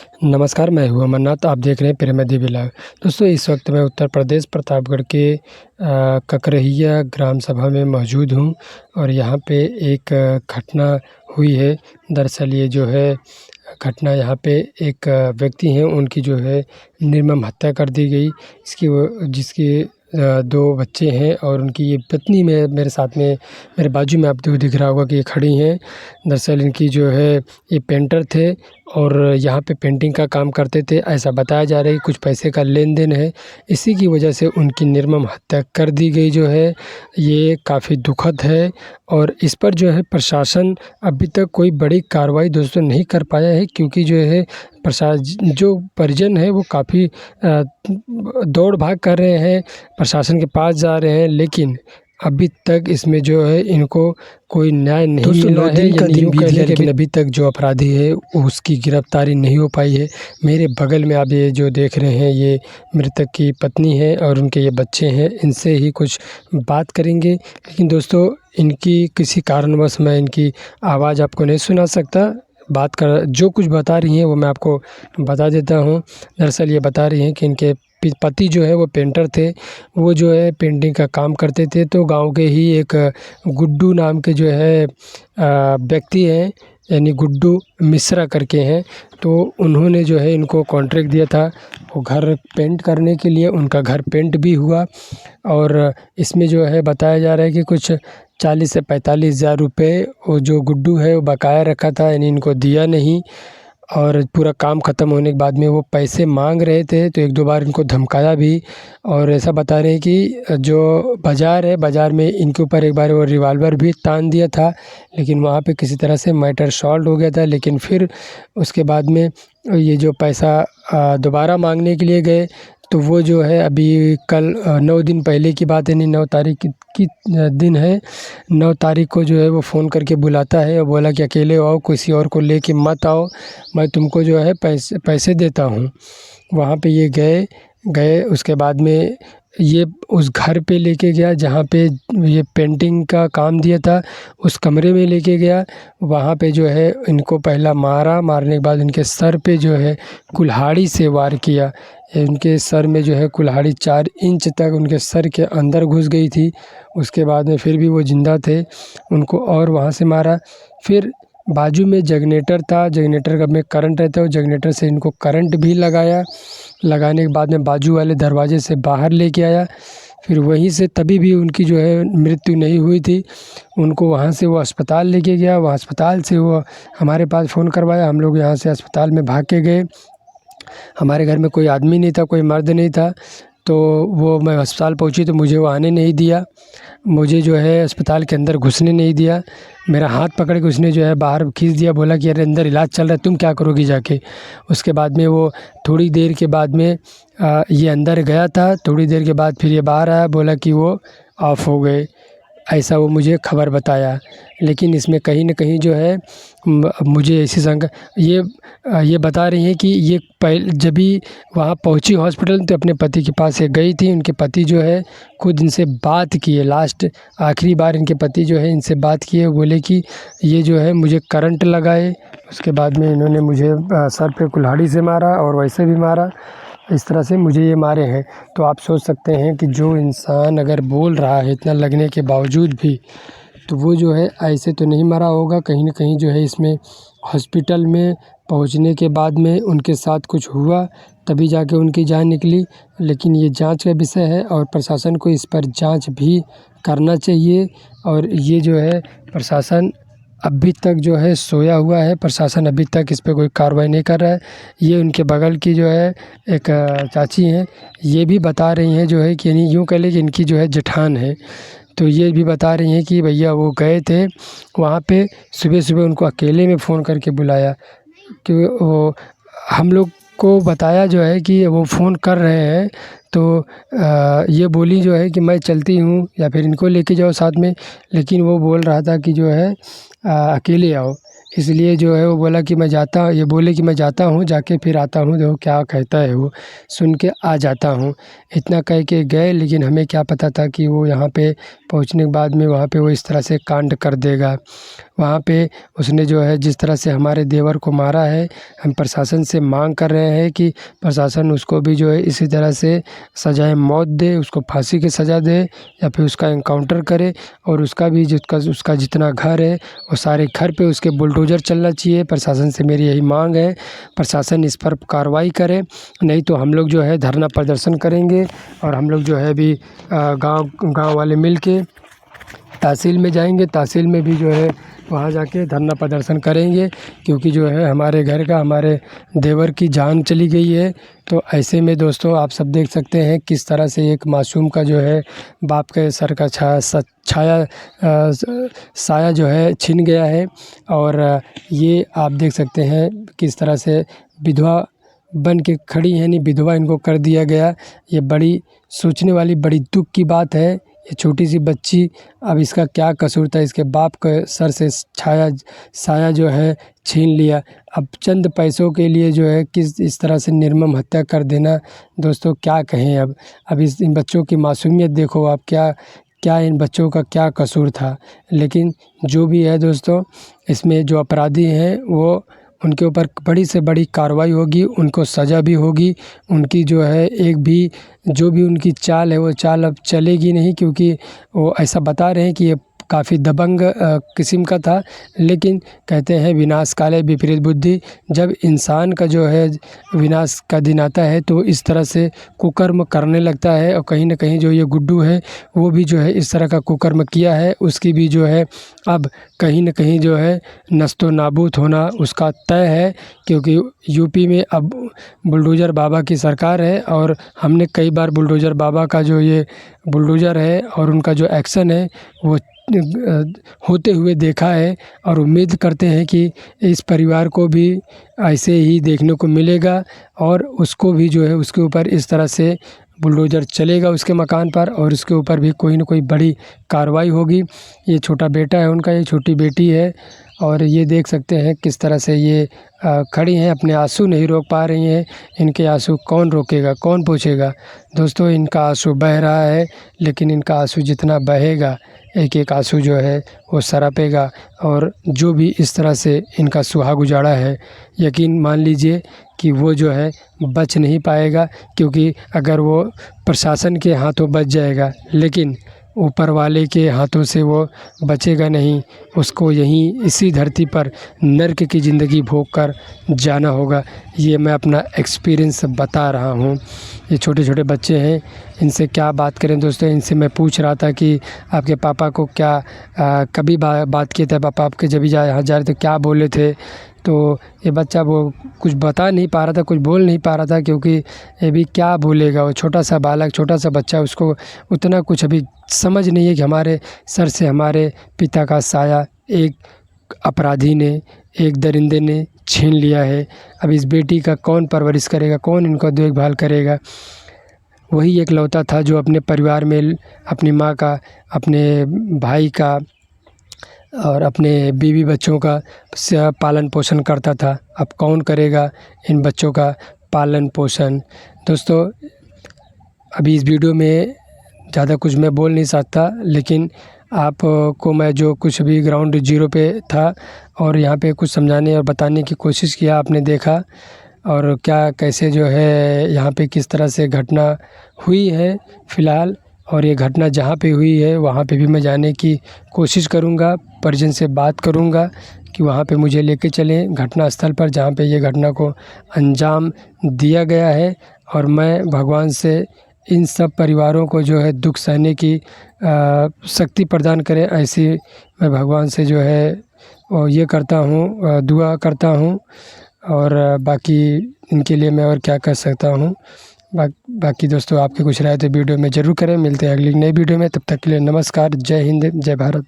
नमस्कार, मैं हूँ अमरनाथ। आप देख रहे हैं प्रेमदी ब्लॉग। दोस्तों, इस वक्त मैं उत्तर प्रदेश प्रतापगढ़ के ककरहिया ग्राम सभा में मौजूद हूँ और यहाँ पे एक घटना हुई है। दरअसल ये जो है घटना, यहाँ पे एक व्यक्ति हैं, उनकी जो है निर्मम हत्या कर दी गई। जिसके 2 बच्चे हैं और उनकी ये पत्नी में मेरे साथ में, मेरे बाजू में आपको दिख रहा होगा कि ये खड़ी हैं। दरअसल इनकी जो है, ये पेंटर थे और यहाँ पे पेंटिंग का काम करते थे। ऐसा बताया जा रहा है कि कुछ पैसे का लेन-देन है, इसी की वजह से उनकी निर्मम हत्या कर दी गई जो है, ये काफ़ी दुखद है। और इस पर जो है प्रशासन अभी तक कोई बड़ी कार्रवाई दोस्तों नहीं कर पाया है, क्योंकि जो है जो परिजन है वो काफ़ी दौड़-भाग कर रहे हैं, प्रशासन के पास जा रहे हैं, लेकिन अभी तक इसमें जो है इनको कोई न्याय नहीं मिला है। यानी यूँ कह लें, लेकिन अभी तक जो अपराधी है उसकी गिरफ्तारी नहीं हो पाई है। मेरे बगल में आप ये जो देख रहे हैं, ये मृतक की पत्नी है और उनके ये बच्चे हैं। इनसे ही कुछ बात करेंगे, लेकिन दोस्तों इनकी किसी कारणवश मैं इनकी आवाज़ आपको नहीं सुना सकता। जो कुछ बता रही हैं वो मैं आपको बता देता हूँ। दरअसल ये बता रही हैं कि इनके पति जो है वो पेंटर थे। वो जो है पेंटिंग का काम करते थे, तो गाँव के ही एक गुड्डू नाम के जो है व्यक्ति हैं, यानी गुड्डू मिश्रा करके हैं। तो उन्होंने जो है इनको कॉन्ट्रैक्ट दिया था वो घर पेंट करने के लिए। उनका घर पेंट भी हुआ और इसमें जो है बताया जा रहा है कि कुछ 40 से 45 हज़ार रुपये वो जो गुड्डू है वो बकाया रखा था, यानी इनको दिया नहीं। और पूरा काम ख़त्म होने के बाद में वो पैसे मांग रहे थे, तो 1-2 बार इनको धमकाया भी। और ऐसा बता रहे हैं कि जो बाज़ार है, बाज़ार में इनके ऊपर एक बार वो रिवॉल्वर भी तान दिया था, लेकिन वहाँ पे किसी तरह से मैटर सॉल्व हो गया था। लेकिन फिर उसके बाद में ये जो पैसा दोबारा मांगने के लिए गए, तो वो जो है अभी कल 9 दिन पहले की बात है, यानी 9 तारीख की दिन है। 9 तारीख को जो है वो फ़ोन करके बुलाता है और बोला कि अकेले आओ, किसी और को लेके मत आओ, मैं तुमको जो है पैसे देता हूँ। वहाँ पे ये गए उसके बाद में ये उस घर पे लेके गया जहाँ पे ये पेंटिंग का काम दिया था, उस कमरे में लेके गया। वहाँ पे जो है इनको पहला मारने के बाद इनके सर पे जो है कुल्हाड़ी से वार किया। इनके सर में जो है कुल्हाड़ी 4 इंच तक उनके सर के अंदर घुस गई थी। उसके बाद में फिर भी वो ज़िंदा थे, उनको और वहाँ से मारा। फिर बाजू में जनरेटर था, जनरेटर का में करंट रहता है, वो जनरेटर से इनको करंट भी लगाया। लगाने के बाद में बाजू वाले दरवाजे से बाहर लेके आया। फिर वहीं से तभी भी उनकी जो है मृत्यु नहीं हुई थी। उनको वहाँ से वो अस्पताल लेके गया, वहाँ अस्पताल से वो हमारे पास फ़ोन करवाया। हम लोग यहाँ से अस्पताल में भाग के गए। हमारे घर में कोई आदमी नहीं था, कोई मर्द नहीं था, तो वो मैं अस्पताल पहुँची तो मुझे वो आने नहीं दिया। मुझे जो है अस्पताल के अंदर घुसने नहीं दिया। मेरा हाथ पकड़ के उसने जो है बाहर खींच दिया, बोला कि अरे अंदर इलाज चल रहा है, तुम क्या करोगी जाके। उसके बाद में वो थोड़ी देर के बाद में ये अंदर गया था। थोड़ी देर के बाद फिर ये बाहर आया, बोला कि वो ऑफ हो गए, ऐसा वो मुझे खबर बताया। लेकिन इसमें कहीं न कहीं जो है मुझे ऐसी शंका, ये बता रही हैं कि ये जब भी वहाँ पहुँची हॉस्पिटल, तो अपने पति के पास ये गई थी। उनके पति जो है खुद इनसे बात किए, आखिरी बार इनके पति जो है इनसे बात किए, बोले कि ये जो है मुझे करंट लगाए। उसके बाद में इन्होंने मुझे सर पे कुल्हाड़ी से मारा और वैसे भी मारा, इस तरह से मुझे ये मारे हैं। तो आप सोच सकते हैं कि जो इंसान अगर बोल रहा है इतना लगने के बावजूद भी, तो वो जो है ऐसे तो नहीं मरा होगा। कहीं न कहीं जो है इसमें हॉस्पिटल में पहुँचने के बाद में उनके साथ कुछ हुआ, तभी जाके उनकी जान निकली। लेकिन ये जाँच का विषय है और प्रशासन को इस पर जाँच भी करना चाहिए। और ये जो है प्रशासन अभी तक जो है सोया हुआ है, प्रशासन अभी तक इस पे कोई कार्रवाई नहीं कर रहा है। ये उनके बगल की जो है एक चाची हैं, ये भी बता रही हैं जो है कि, यानी यूँ कह लें कि इनकी जो है जेठान है, तो ये भी बता रही हैं कि भैया वो गए थे वहाँ पे, सुबह-सुबह उनको अकेले में फ़ोन करके बुलाया कि वो हम लोग को बताया जो है कि वो फ़ोन कर रहे हैं। तो ये बोली जो है कि मैं चलती हूँ या फिर इनको लेके जाओ साथ में, लेकिन वो बोल रहा था कि जो है अकेले आओ। इसलिए जो है वो बोले कि मैं जाता हूँ, जाके फिर आता हूँ, देखो क्या कहता है वो, सुन के आ जाता हूँ। इतना कह के गए, लेकिन हमें क्या पता था कि वो यहाँ पे पहुँचने के बाद में वहाँ पे वो इस तरह से कांड कर देगा। वहाँ पे उसने जो है जिस तरह से हमारे देवर को मारा है, हम प्रशासन से मांग कर रहे हैं कि प्रशासन उसको भी जो है इसी तरह से सज़ाए मौत दे, उसको फांसी की सज़ा दे या फिर उसका एनकाउंटर करे, और उसका भी उसका जितना घर है वो सारे घर पे उसके बुलडोज़र चलना चाहिए। प्रशासन से मेरी यही मांग है, प्रशासन इस पर कार्रवाई करे, नहीं तो हम लोग जो है धरना प्रदर्शन करेंगे। और हम लोग जो है अभी गाँव वाले मिल के तहसील में जाएंगे, तहसील में भी जो है वहाँ जाके धरना प्रदर्शन करेंगे, क्योंकि जो है हमारे घर का, हमारे देवर की जान चली गई है। तो ऐसे में दोस्तों आप सब देख सकते हैं किस तरह से एक मासूम का जो है बाप के सर का साया जो है छिन गया है। और ये आप देख सकते हैं किस तरह से विधवा बन के खड़ी है, यानी विधवा इनको कर दिया गया। ये बड़ी सोचने वाली, बड़ी दुख की बात है। ये छोटी सी बच्ची, अब इसका क्या कसूर था, इसके बाप के सर से साया जो है छीन लिया। अब चंद पैसों के लिए जो है किस इस तरह से निर्मम हत्या कर देना, दोस्तों क्या कहें। अब इन बच्चों की मासूमियत देखो आप, क्या इन बच्चों का क्या कसूर था। लेकिन जो भी है दोस्तों, इसमें जो अपराधी हैं वो, उनके ऊपर बड़ी से बड़ी कार्रवाई होगी, उनको सज़ा भी होगी। उनकी जो है जो भी उनकी चाल है वो चाल अब चलेगी नहीं, क्योंकि वो ऐसा बता रहे हैं कि ये काफ़ी दबंग किस्म का था। लेकिन कहते हैं विनाश काले विपरीत बुद्धि, जब इंसान का जो है विनाश का दिन आता है तो इस तरह से कुकर्म करने लगता है। और कहीं न कहीं जो ये गुड्डू है वो भी जो है इस तरह का कुकर्म किया है, उसकी भी जो है अब कहीं न कहीं जो है नस्तो नाबूद होना उसका तय है। क्योंकि यूपी में अब बुलडोज़र बाबा की सरकार है, और हमने कई बार बुलडोज़र बाबा का जो ये बुलडोज़र है और उनका जो एक्शन है वो होते हुए देखा है। और उम्मीद करते हैं कि इस परिवार को भी ऐसे ही देखने को मिलेगा, और उसको भी जो है उसके ऊपर इस तरह से बुलडोज़र चलेगा उसके मकान पर, और उसके ऊपर भी कोई न कोई बड़ी कार्रवाई होगी। ये छोटा बेटा है उनका, ये छोटी बेटी है, और ये देख सकते हैं किस तरह से ये खड़ी हैं, अपने आंसू नहीं रोक पा रही हैं। इनके आंसू कौन रोकेगा, कौन पोंछेगा। दोस्तों इनका आंसू बह रहा है, लेकिन इनका आंसू जितना बहेगा, एक एक आंसू जो है वो सरापेगा। और जो भी इस तरह से इनका सुहाग उजाड़ा है, यकीन मान लीजिए कि वो जो है बच नहीं पाएगा। क्योंकि अगर वो प्रशासन के हाथों बच जाएगा, लेकिन ऊपर वाले के हाथों से वो बचेगा नहीं। उसको यहीं इसी धरती पर नर्क की ज़िंदगी भोग कर जाना होगा। ये मैं अपना एक्सपीरियंस बता रहा हूँ। ये छोटे छोटे बच्चे हैं, इनसे क्या बात करें दोस्तों। इनसे मैं पूछ रहा था कि आपके पापा को क्या कभी बात किए थे पापा आपके, जब भी यहाँ जा रहे थे क्या बोले थे। तो ये बच्चा वो कुछ बता नहीं पा रहा था, कुछ बोल नहीं पा रहा था, क्योंकि ये भी क्या बोलेगा। वो छोटा सा बालक, छोटा सा बच्चा, उसको उतना कुछ अभी समझ नहीं है कि हमारे सर से हमारे पिता का साया एक अपराधी ने, एक दरिंदे ने छीन लिया है। अब इस बेटी का कौन परवरिश करेगा, कौन इनका देखभाल करेगा। वही एकलौता था जो अपने परिवार में अपनी माँ का, अपने भाई का और अपने बीवी बच्चों का पालन पोषण करता था। अब कौन करेगा इन बच्चों का पालन पोषण। दोस्तों अभी इस वीडियो में ज़्यादा कुछ मैं बोल नहीं सकता, लेकिन आपको मैं जो कुछ भी ग्राउंड ज़ीरो पे था और यहाँ पे कुछ समझाने और बताने की कोशिश किया, आपने देखा। और क्या कैसे जो है यहाँ पे किस तरह से घटना हुई है फ़िलहाल। और ये घटना जहाँ पे हुई है वहाँ पे भी मैं जाने की कोशिश करूँगा, परिजन से बात करूँगा कि वहाँ पे मुझे लेके चलें घटना स्थल पर जहाँ पे ये घटना को अंजाम दिया गया है। और मैं भगवान से इन सब परिवारों को जो है दुख सहने की शक्ति प्रदान करें, ऐसी मैं भगवान से जो है ये करता हूँ, दुआ करता हूँ। और बाकी इनके लिए मैं और क्या कर सकता हूँ। बाकी दोस्तों आपके कुछ राय तो वीडियो में ज़रूर करें। मिलते हैं अगली नई वीडियो में, तब तक के लिए नमस्कार। जय हिंद, जय भारत।